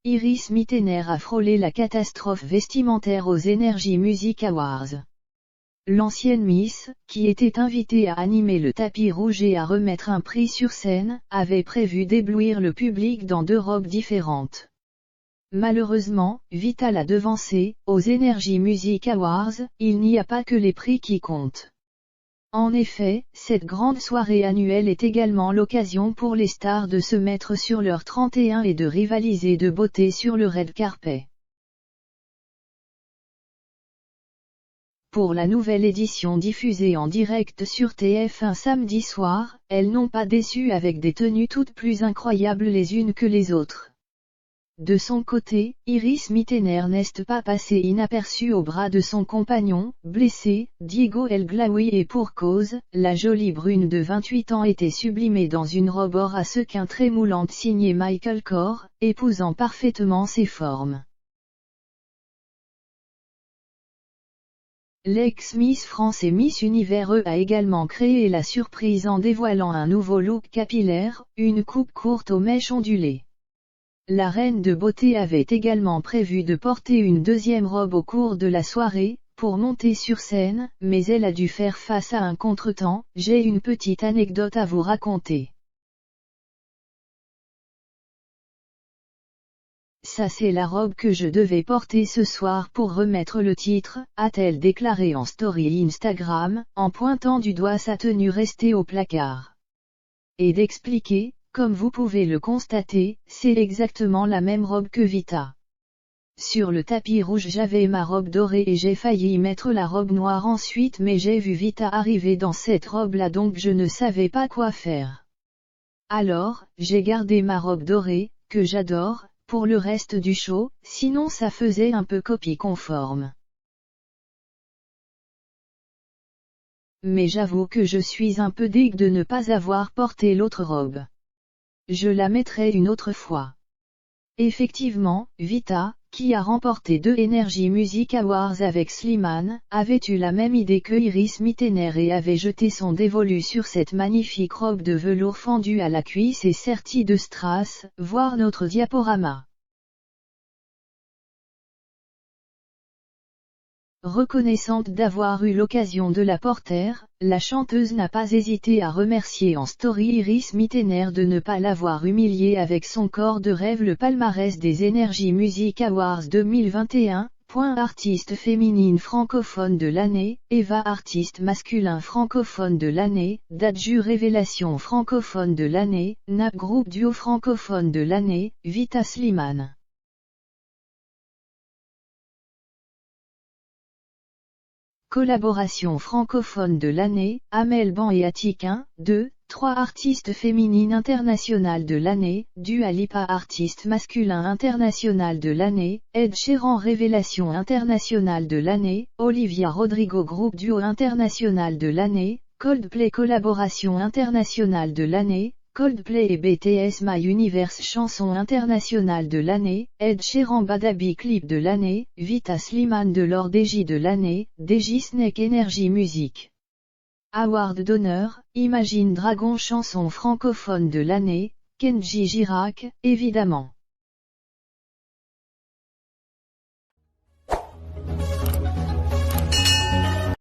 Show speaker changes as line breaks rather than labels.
Iris Mittener a frôlé la catastrophe vestimentaire aux Energy Music Awards. L'ancienne Miss, qui était invitée à animer le tapis rouge et à remettre un prix sur scène, avait prévu d'éblouir le public dans 2 robes différentes. Malheureusement, Vita l'a devancée. Aux Energy Music Awards, il n'y a pas que les prix qui comptent. En effet, cette grande soirée annuelle est également l'occasion pour les stars de se mettre sur leur 31 et de rivaliser de beauté sur le red carpet. Pour la nouvelle édition diffusée en direct sur TF1 samedi soir, elles n'ont pas déçu avec des tenues toutes plus incroyables les unes que les autres. De son côté, Iris Mittener n'est pas passée inaperçue au bras de son compagnon, blessé, Diego El Glaoui, et pour cause, la jolie brune de 28 ans était sublimée dans une robe or à sequins très moulante signée Michael Kors, épousant parfaitement ses formes. L'ex-Miss France et Miss Univers a également créé la surprise en dévoilant un nouveau look capillaire, une coupe courte aux mèches ondulées. La reine de beauté avait également prévu de porter une deuxième robe au cours de la soirée, pour monter sur scène, mais elle a dû faire face à un contretemps. J'ai une petite anecdote à vous raconter. Ça, c'est la robe que je devais porter ce soir pour remettre le titre, a-t-elle déclaré en story Instagram, en pointant du doigt sa tenue restée au placard. Et d'expliquer: comme vous pouvez le constater, c'est exactement la même robe que Vita. Sur le tapis rouge j'avais ma robe dorée et j'ai failli mettre la robe noire ensuite, mais j'ai vu Vita arriver dans cette robe-là, donc je ne savais pas quoi faire. Alors, j'ai gardé ma robe dorée, que j'adore, pour le reste du show, sinon ça faisait un peu copie conforme. Mais j'avoue que je suis un peu dégue de ne pas avoir porté l'autre robe. Je la mettrai une autre fois. Effectivement, Vita, qui a remporté 2 Energy Music Awards avec Slimane, avait eu la même idée que Iris Mittener et avait jeté son dévolu sur cette magnifique robe de velours fendue à la cuisse et sertie de strass. Voir notre diaporama. Reconnaissante d'avoir eu l'occasion de la porter, la chanteuse n'a pas hésité à remercier en story Iris Mittener de ne pas l'avoir humiliée avec son corps de rêve. Le palmarès des Energy Music Awards 2021, artiste féminine francophone de l'année, Eva artiste masculin francophone de l'année, Dadju révélation francophone de l'année, Nap groupe duo francophone de l'année, Vita Slimane. Collaboration francophone de l'année, Amel Ban et Attic 1, 2, 3 artistes féminines internationales de l'année, Dua Lipa artiste masculin international de l'année, Ed Sheeran révélation internationale de l'année, Olivia Rodrigo groupe duo international de l'année, Coldplay collaboration internationale de l'année, Coldplay et BTS My Universe chanson internationale de l'année, Ed Sheeran Badabi clip de l'année, Vita Slimane de l'or DJ de l'année, DJ Snake Energy Music Award d'honneur, Imagine Dragon chanson francophone de l'année, Kenji Girac, évidemment.